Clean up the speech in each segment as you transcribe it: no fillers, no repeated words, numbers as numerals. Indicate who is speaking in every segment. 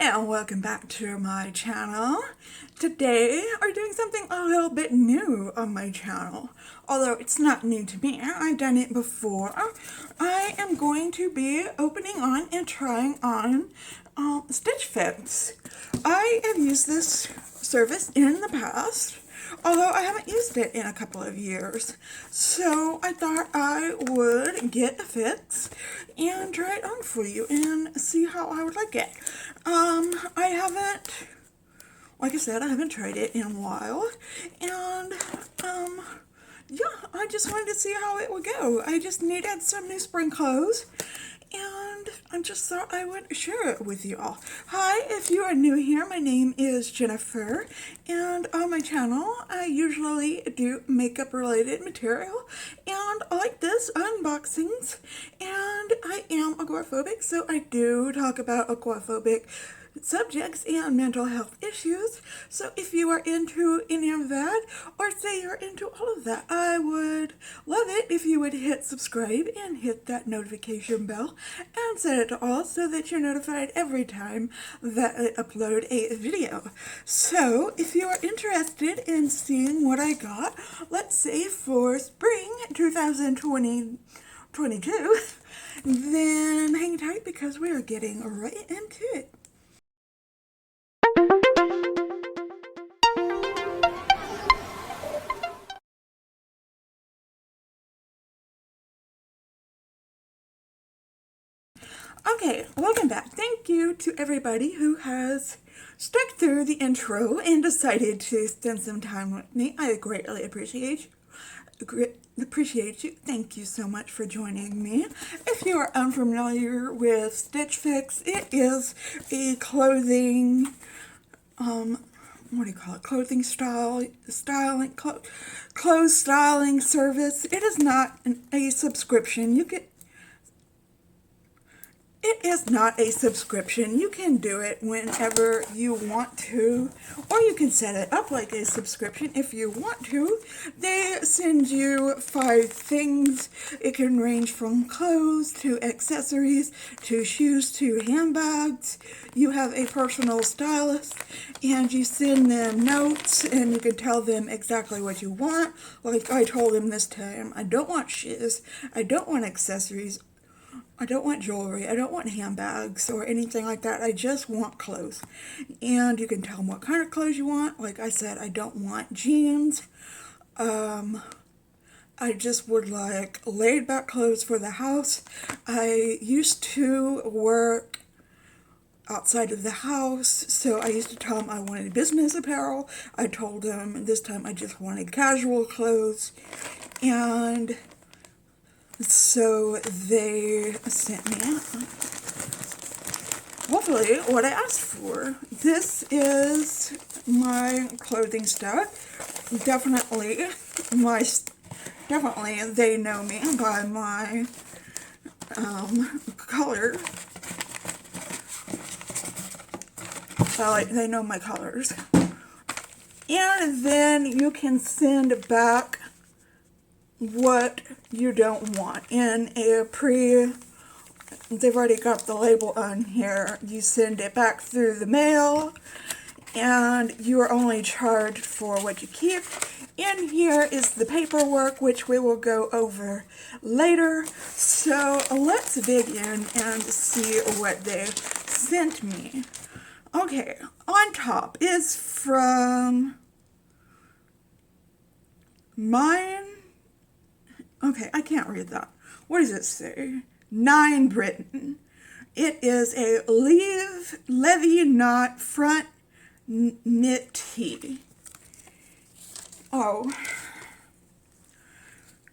Speaker 1: and welcome back to my channel. Today we're doing something a little bit new on my channel. Although it's not new to me, I've done it before. I am going to be opening on and trying on StichFix. I have used this service in the past, although I haven't used it in a couple of years. So I thought I would get a fix and try it on for you and see how I would like it. I haven't, like I said, I haven't tried it in a while, and yeah, I just wanted to see how it would go. I just needed some new spring clothes, and I just thought I would share it with you all. Hi, if you are new here, my name is Jennifer, and on my channel I usually do makeup related material, and like this, unboxings, and I am agoraphobic, so I do talk about agoraphobic subjects and mental health issues. So if you are into any of that, or say you're into all of that, I would love it if you would hit subscribe and hit that notification bell and set it to all so that you're notified every time that I upload a video. So if you are interested in seeing what I got, let's say for spring 2022, then hang tight because we are getting right into it. Okay, welcome back. Thank you to everybody who has stuck through the intro and decided to spend some time with me. I greatly appreciate you. Thank you so much for joining me. If you are unfamiliar with StichFix, it is a clothing, what do you call it? Clothing clothes styling service. It is not a subscription. It is not a subscription. You can do it whenever you want to, or you can set it up like a subscription if you want to. They send you 5 things. It can range from clothes to accessories to shoes to handbags. You have a personal stylist and you send them notes and you can tell them exactly what you want. Like I told them this time, I don't want shoes, I don't want accessories, I don't want jewelry, I don't want handbags or anything like that. I just want clothes. And you can tell them what kind of clothes you want. Like I said, I don't want jeans. I just would like laid back clothes for the house. I used to work outside of the house, so I used to tell them I wanted business apparel. I told them this time I just wanted casual clothes. And so they sent me, hopefully, what I asked for. This is my clothing stuff. Definitely, they know me by my color. They know my colors. And then you can send back what you don't want in a they've already got the label on here. You send it back through the mail and you are only charged for what you keep. In here is the paperwork, which we will go over later. So let's dig in and see what they sent me. Okay, on top is from mine. Okay, I can't read that. What does it say? 9 Britain. It is a levy knot front knit tee. Oh,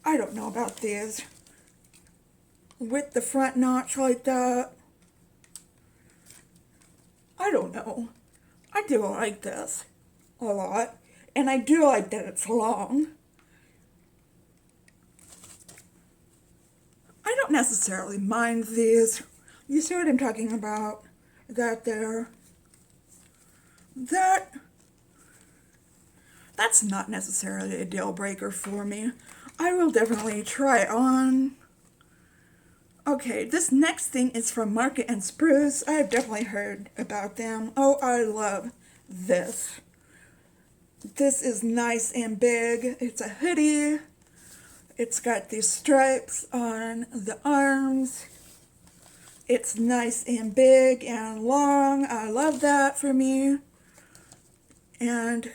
Speaker 1: I don't know about these. With the front notch like that. I don't know. I do like this a lot. And I do like that it's long. I don't necessarily mind these. You see what I'm talking about? That's not necessarily a deal breaker for me. I will definitely try on. Okay, this next thing is from Market and Spruce. I have definitely heard about them. Oh, I love this. This is nice and big. It's a hoodie. It's got these stripes on the arms. It's nice and big and long. I love that for me. And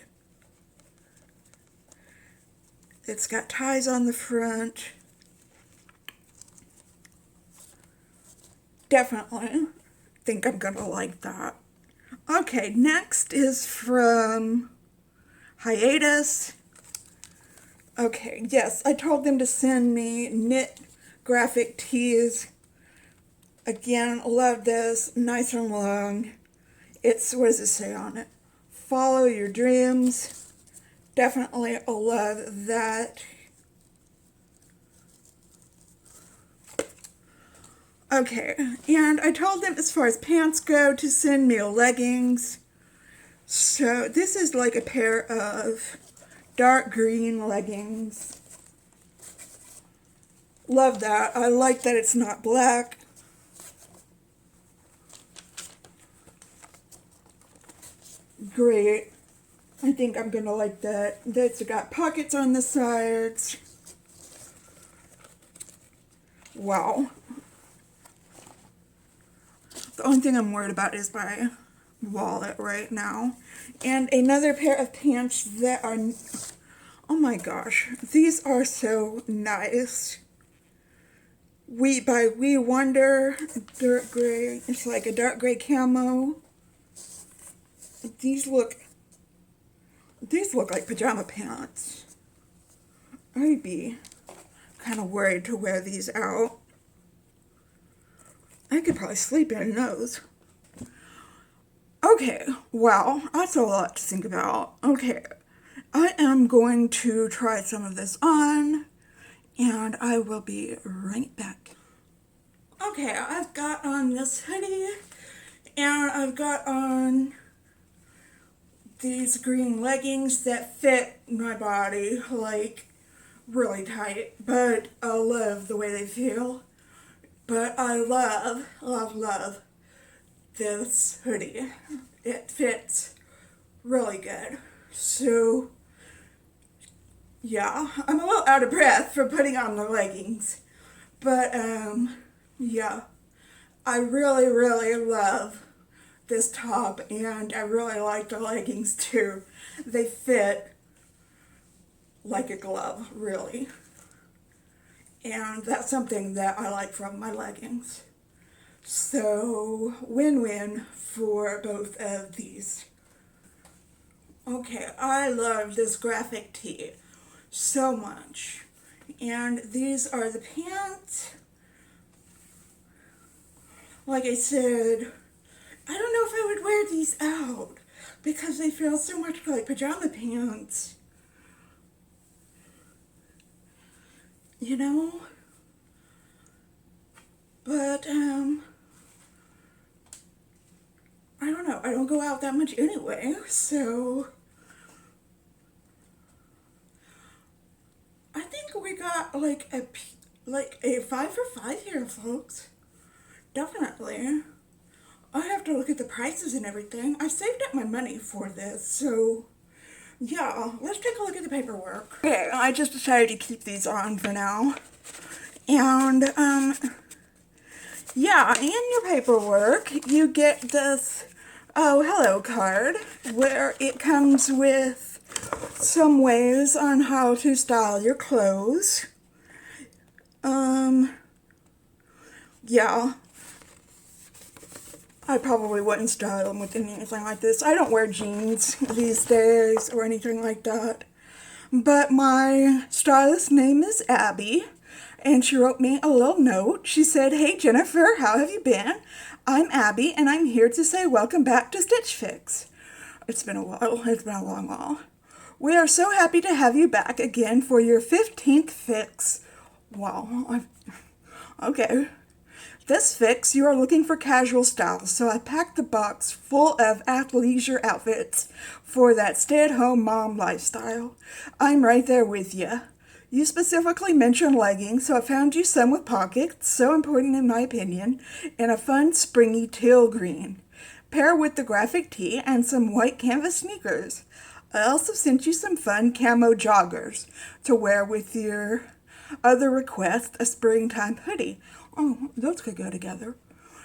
Speaker 1: it's got ties on the front. Definitely think I'm gonna like that. Okay, next is from Hiatus. Okay, yes, I told them to send me knit graphic tees. Again, love this, nice and long. It's, what does it say on it? Follow your dreams. Definitely love that. Okay, and I told them as far as pants go to send me leggings. So this is like a pair of dark green leggings. Love that. I like that it's not black. Great. I think I'm gonna like that. It's got pockets on the sides. Wow. The only thing I'm worried about is my wallet right now. And another pair of pants that are, oh my gosh, these are so nice. By We Wonder, dirt gray. It's like a dark gray camo. These look like pajama pants. I'd be kind of worried to wear these out. I could probably sleep in those. Okay, wow, that's a lot to think about. Okay, I am going to try some of this on, and I will be right back. Okay, I've got on this hoodie, and I've got on these green leggings that fit my body, like, really tight, but I love the way they feel. But I love, love, love this hoodie. It fits really good. So, yeah, I'm a little out of breath for putting on the leggings. But, yeah, I really, really love this top, and I really like the leggings too. They fit like a glove, really. And that's something that I like from my leggings. So, win-win for both of these. Okay, I love this graphic tee so much. And these are the pants. Like I said, I don't know if I would wear these out because they feel so much like pajama pants. You know? But, I don't know. I don't go out that much anyway, so I think we got like a 5 for 5 here, folks. Definitely. I have to look at the prices and everything. I saved up my money for this, so yeah, let's take a look at the paperwork. Okay, I just decided to keep these on for now. And, yeah, in your paperwork, you get this, oh, hello card, where it comes with some ways on how to style your clothes. Yeah. I probably wouldn't style them with anything like this. I don't wear jeans these days or anything like that. But my stylist name is Abby, and she wrote me a little note. She said, "Hey Jennifer, how have you been? I'm Abby, and I'm here to say welcome back to StitchFix. It's been a while. It's been a long while. We are so happy to have you back again for your 15th fix." Wow. Okay. This fix, you are looking for casual style, so I packed the box full of athleisure outfits for that stay-at-home mom lifestyle. I'm right there with you. You specifically mentioned leggings, so I found you some with pockets, so important in my opinion, and a fun springy teal green. Pair with the graphic tee and some white canvas sneakers. I also sent you some fun camo joggers to wear with your other request, a springtime hoodie. Oh, those could go together.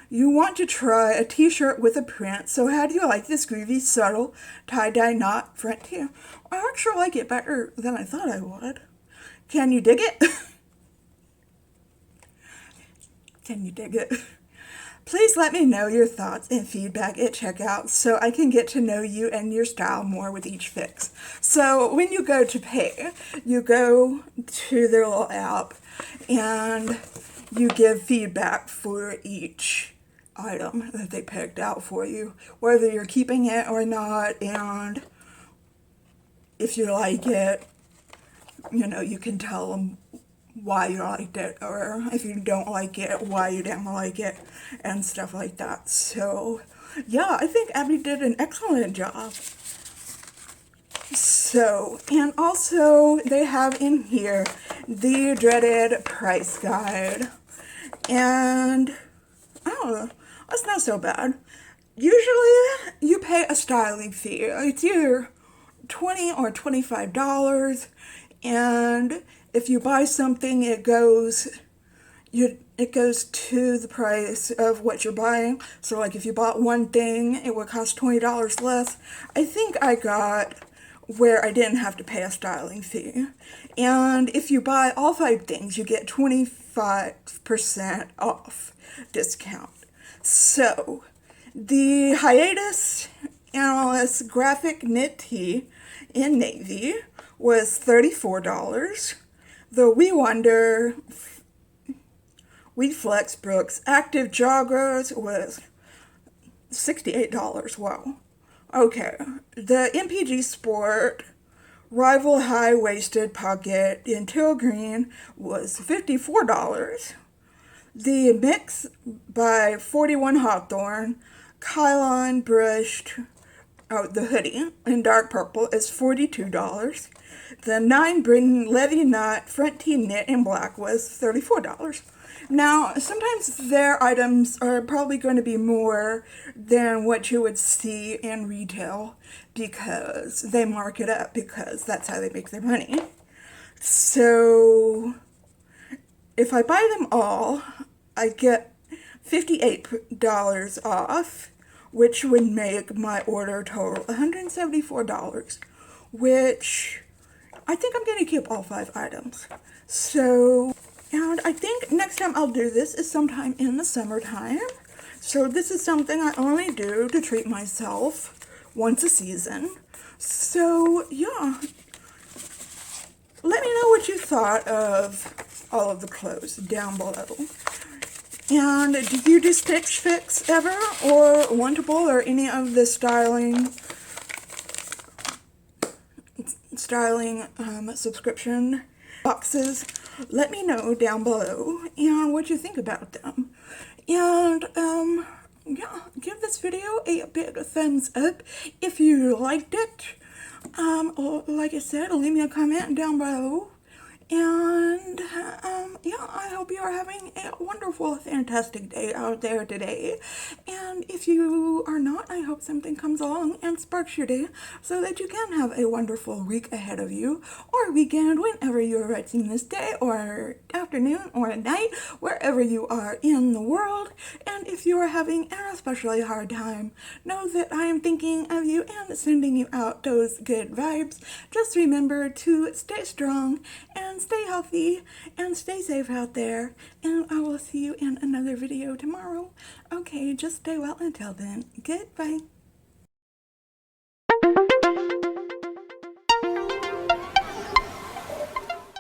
Speaker 1: You want to try a t-shirt with a print, so how do you like this groovy, subtle, tie-dye knot front tee? I actually like it better than I thought I would. Can you dig it? Can you dig it? Please let me know your thoughts and feedback at checkout so I can get to know you and your style more with each fix. So when you go to pay, you go to their little app and you give feedback for each item that they picked out for you, whether you're keeping it or not, and if you like it, you know, you can tell them why you liked it, or if you don't like it, why you didn't like it, and stuff like that. So yeah, I think Abby did an excellent job. So, and also they have in here the dreaded price guide, and I don't know, that's not so bad. Usually you pay a styling fee. It's either $20 or $25, and if you buy something, it goes to the price of what you're buying. So like if you bought one thing, it would cost $20 less. I think I got where I didn't have to pay a styling fee. And if you buy all 5 things, you get 25% off discount. So the hiatus analyst graphic knit tee in navy was $34. The We Wonder We Flex Brooks active joggers was $68. Wow. Okay. The MPG Sport Rival high-waisted pocket in teal green was $54. The Mix by 41 Hawthorne Kylon brushed the hoodie in dark purple is $42. The 9 Britain Levy Knot front tee knit in black was $34. Now, sometimes their items are probably going to be more than what you would see in retail because they mark it up because that's how they make their money. So, if I buy them all, I get $58 off, which would make my order total $174, which I think I'm going to keep all 5 items. So, and I think next time I'll do this is sometime in the summertime. So this is something I only do to treat myself once a season. So, yeah. Let me know what you thought of all of the clothes down below. And do you do StichFix ever, or Wantable, or any of the styling subscription boxes? Let me know down below and what you think about them. And yeah, give this video a big thumbs up if you liked it. Or like I said, leave me a comment down below. And yeah, I hope you are having a wonderful, fantastic day out there today. And if you are not, I hope something comes along and sparks your day so that you can have a wonderful week ahead of you, or weekend, whenever you're watching this day, or afternoon, or night, wherever you are in the world. And if you are having an especially hard time, know that I am thinking of you and sending you out those good vibes. Just remember to stay strong and stay healthy and stay safe out there, and I will see you in another video tomorrow. Okay, just stay well until then. Goodbye.